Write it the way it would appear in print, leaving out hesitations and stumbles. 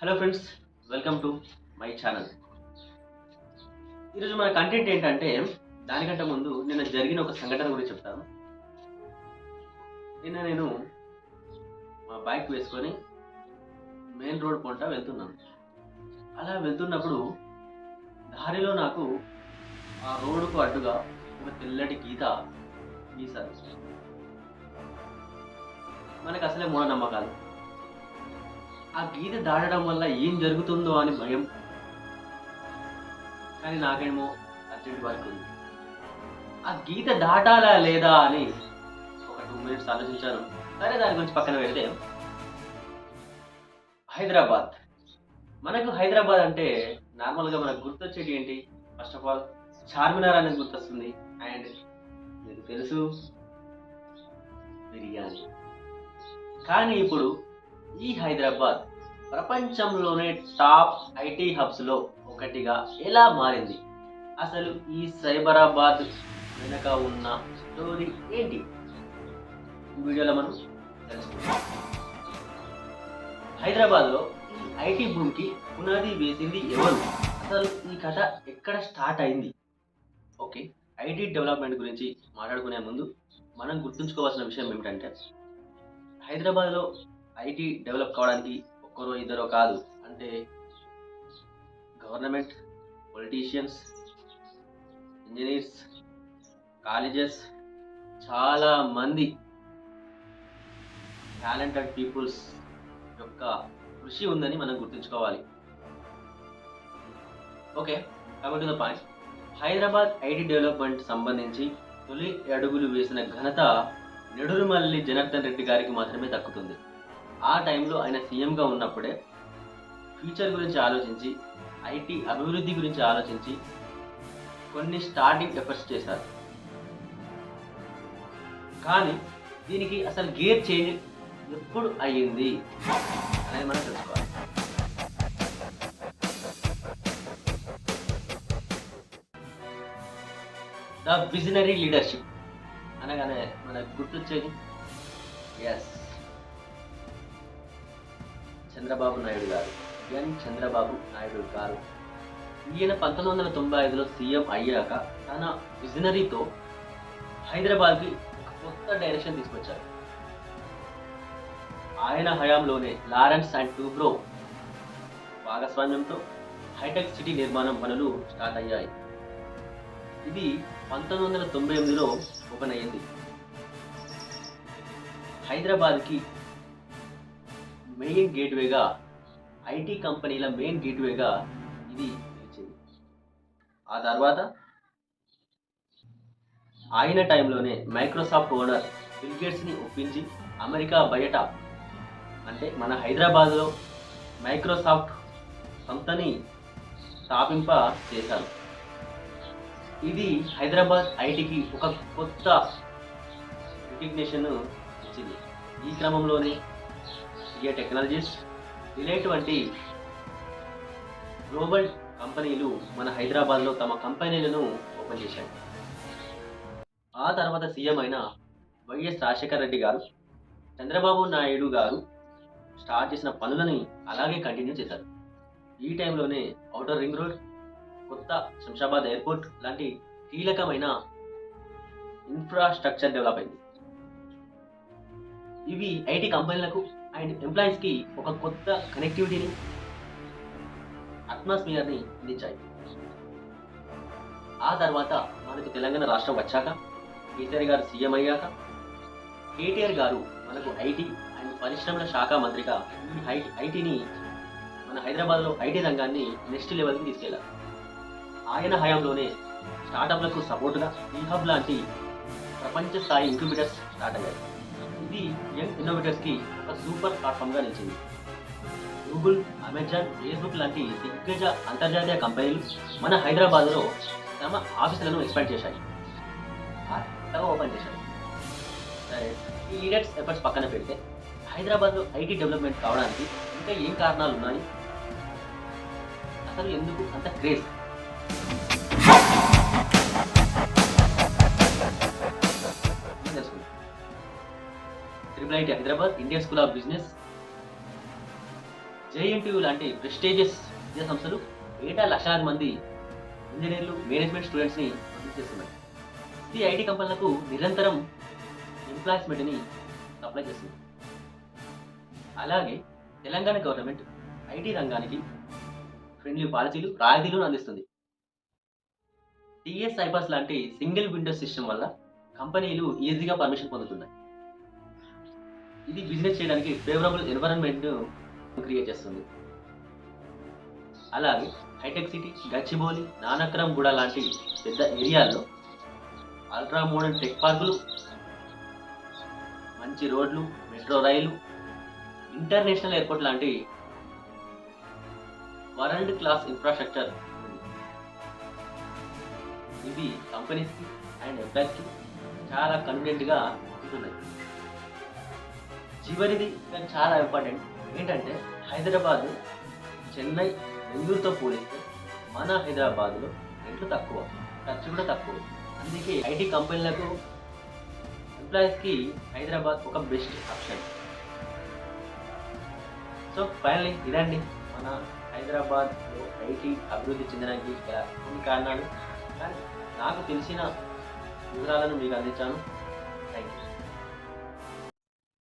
Hello friends, welcome to my channel. ఈరోజు మన content ఏంటంటే, దానికంటే ముందు నిన్న జరిగిన ఒక సంఘటన గురించి చెప్తాను. నేను మా బైక్ వేసుకొని మెయిన్ రోడ్ పొంట వెళ్తున్నాను. అలా వెళ్తున్నప్పుడు దారిలో నాకు ఆ రోడ్డుకు అడ్డుగా ఒక తెల్లటి గీత గీశారు. మనకు అసలే మూఢనమ్మకాలు. ఆ గీత దాటడం వల్ల ఏం జరుగుతుందో అని భయం. కానీ నాకేమో అర్జెంట్ వర్క్ ఉంది. ఆ గీత దాటాలా లేదా అని ఒక 2 మినిట్స్ ఆలోచించాను. సరే, దాని గురించి పక్కన పెడితే, హైదరాబాద్. మనకు హైదరాబాద్ అంటే నార్మల్గా మనకు గుర్తొచ్చేటి ఏంటి? ఫస్ట్ ఆఫ్ ఆల్ చార్మినార్ అనేది గుర్తొస్తుంది. అండ్ మీకు తెలుసు, బిర్యానీ. కానీ ఇప్పుడు ఈ హైదరాబాద్ ప్రపంచంలోనే టాప్ ఐటీ హబ్స్లో ఒకటిగా ఎలా మారింది? అసలు ఈ సైబరాబాద్ వెనుక ఉన్న స్టోరీ ఏంటి? ఈ వీడియోలో మనం తెలుసుకుందాం. హైదరాబాద్లో ఈ ఐటీ భూమికి పునాది వేసింది ఎవరు? అసలు ఈ కథ ఎక్కడ స్టార్ట్ అయింది? ఓకే, ఐటీ డెవలప్మెంట్ గురించి మాట్లాడుకునే ముందు మనం గుర్తుంచుకోవాల్సిన విషయం ఏమిటంటే, హైదరాబాద్లో ఐటీ డెవలప్ కావడానికి ఒక్కరో ఇద్దరో కాదు, అంటే గవర్నమెంట్, పొలిటీషియన్స్, ఇంజనీర్స్, కాలేజెస్, చాలా మంది టాలెంటెడ్ పీపుల్స్ యొక్క కృషి ఉందని మనం గుర్తుంచుకోవాలి. Okay, coming to the point. Hyderabad IT development సంబంధించి తొలి అడుగులు వేసిన ఘనత నెడురుమల్లి జనార్దన్ రెడ్డి గారికి మాత్రమే దక్కుతుంది. ఆ టైంలో ఆయన సీఎంగా ఉన్నప్పుడే ఫ్యూచర్ గురించి ఆలోచించి, ఐటీ అభివృద్ధి గురించి ఆలోచించి కొన్ని స్టార్టింగ్ ఎఫర్ట్స్ చేశారు. కానీ దీనికి అసలు గేర్ చేంజ్ ఎప్పుడు అయ్యింది అనేది మనం తెలుసుకోవాలి. ద విజనరీ లీడర్షిప్ అనగానే మనకు గుర్తొచ్చేది చంద్రబాబు నాయుడు గారు, చంద్రబాబు నాయుడు గారు. ఈయన 1995లో సీఎం అయ్యాక తన విజనరీతో హైదరాబాద్కి ఒక కొత్త డైరెక్షన్ తీసుకొచ్చారు. ఆయన హయాంలోనే లారెన్స్ అండ్ టూబ్రో భాగస్వామ్యంతో హైటెక్ సిటీ నిర్మాణం పనులు స్టార్ట్ అయ్యాయి. ఇది 1998లో ఓపెన్ అయ్యింది. హైదరాబాద్కి మెయిన్ గేట్వేగా, ఐటీ కంపెనీల మెయిన్ గేట్వేగా ఇది నిలిచింది. ఆ తర్వాత ఆయన టైంలోనే మైక్రోసాఫ్ట్ ఓనర్ బిల్ గేట్స్ని ఒప్పించి అమెరికా బయట, అంటే మన హైదరాబాద్లో మైక్రోసాఫ్ట్ సంస్థని స్థాపింప చేశారు. ఇది హైదరాబాద్ ఐటీకి ఒక కొత్త రికగ్నిషన్ ఇచ్చింది. ఈ క్రమంలోనే ఏ టెక్నాలజీస్, రిలేట్ వంటి గ్లోబల్ కంపెనీలు మన హైదరాబాద్లో తమ కంపెనీలను ఓపెన్ చేశాయి. ఆ తర్వాత సీఎం అయిన వైఎస్ రాజశేఖర రెడ్డి గారు, చంద్రబాబు నాయుడు గారు స్టార్ట్ చేసిన పనులని అలాగే కంటిన్యూ చేశారు. ఈ టైంలోనే ఔటర్ రింగ్ రోడ్, కొత్త శంషాబాద్ ఎయిర్పోర్ట్ లాంటి కీలకమైన ఇన్ఫ్రాస్ట్రక్చర్ డెవలప్ అయింది. ఇవి ఐటీ కంపెనీలకు అండ్ ఎంప్లాయీస్కి ఒక కొత్త కనెక్టివిటీని, అట్మాస్ఫియర్ని అందించాయి. ఆ తర్వాత మనకు తెలంగాణ రాష్ట్రం వచ్చాక, కేసీఆర్ గారు సీఎం అయ్యాక, కేటీఆర్ గారు మనకు ఐటీ అండ్ పరిశ్రమల శాఖ మంత్రిగా ఈ ఐటీని, మన హైదరాబాద్లో ఐటీ రంగాన్ని నెక్స్ట్ లెవెల్కి తీసుకెళ్లారు. ఆయన హయాంలోనే స్టార్టప్లకు సపోర్టుగా ఈ హబ్ లాంటి ప్రపంచ స్థాయి ఇంక్యుబేటర్స్ స్టార్ట్ అయ్యాయి. ఇది యంగ్ ఇన్నోవేటర్స్కి ఒక సూపర్ ప్లాట్ఫామ్గా నిలిచింది. గూగుల్, అమెజాన్, ఫేస్బుక్ లాంటి దిగ్గజ అంతర్జాతీయ కంపెనీలు మన హైదరాబాద్లో తమ ఆఫీసులను ఎక్స్పాండ్ చేశాయి, ఓపెన్ చేశాయి. సరే, ఈ లీడర్స్ ఎఫర్ట్స్ పక్కన పెడితే, హైదరాబాద్లో ఐటీ డెవలప్మెంట్ కావడానికి ఇంకా ఏం కారణాలు ఉన్నాయి? అసలు ఎందుకు అంత craze? Triple IT Hyderabad, Indian school of business, JNTU లాంటి ప్రెస్టీజియస్ విద్యా సంస్థలు ఏటా లక్షలాది మంది ఇంజనీర్లు, మేనేజ్మెంట్ స్టూడెంట్స్ని చేస్తున్నాయి. ఇది ఐటీ కంపెనీలకు నిరంతరం ఎంప్లాయ్మెంట్ని సప్లై చేస్తుంది. అలాగే తెలంగాణ గవర్నమెంట్ ఐటీ రంగానికి ఫ్రెండ్లీ పాలసీలు, రాయితీలను అందిస్తుంది. టీఎస్ సైబర్స్ లాంటి సింగిల్ విండో సిస్టమ్ వల్ల కంపెనీలు ఈజీగా పర్మిషన్ పొందుతున్నాయి. ఇది బిజినెస్ చేయడానికి ఫేవరబుల్ ఎన్విరాన్మెంట్ క్రియేట్ చేస్తుంది. అలాగే హైటెక్ సిటీ, గచ్చిబౌలి, నానక్రమ్ గూడ లాంటి పెద్ద ఏరియాల్లో అల్ట్రా మోడర్న్ టెక్ పార్కులు, మంచి రోడ్లు, మెట్రో రైలు, ఇంటర్నేషనల్ ఎయిర్పోర్ట్ లాంటి వరల్డ్ క్లాస్ ఇన్ఫ్రాస్ట్రక్చర్ ఉంది. ఇవి కంపెనీస్కి అండ్ ఎంప్లాయీస్కి చాలా కన్వీనియంట్గా ఉంటున్నాయి. చివరిది కానీ చాలా ఇంపార్టెంట్ ఏంటంటే హైదరాబాద్, చెన్నై, బెంగళూరుతో పోలిస్తే మన హైదరాబాద్లో రేట్లు తక్కువ, ఖర్చు కూడా తక్కువ. అందుకే ఐటీ కంపెనీలకు, ఎంప్లాయీస్కి హైదరాబాద్ ఒక బెస్ట్ ఆప్షన్. సో ఫైనల్లీ ఇదండి మన హైదరాబాద్లో ఐటీ అభివృద్ధి చెందడానికి గల కొన్ని కారణాలు. కానీ నాకు తెలిసిన వివరాలను మీకు అందించాను.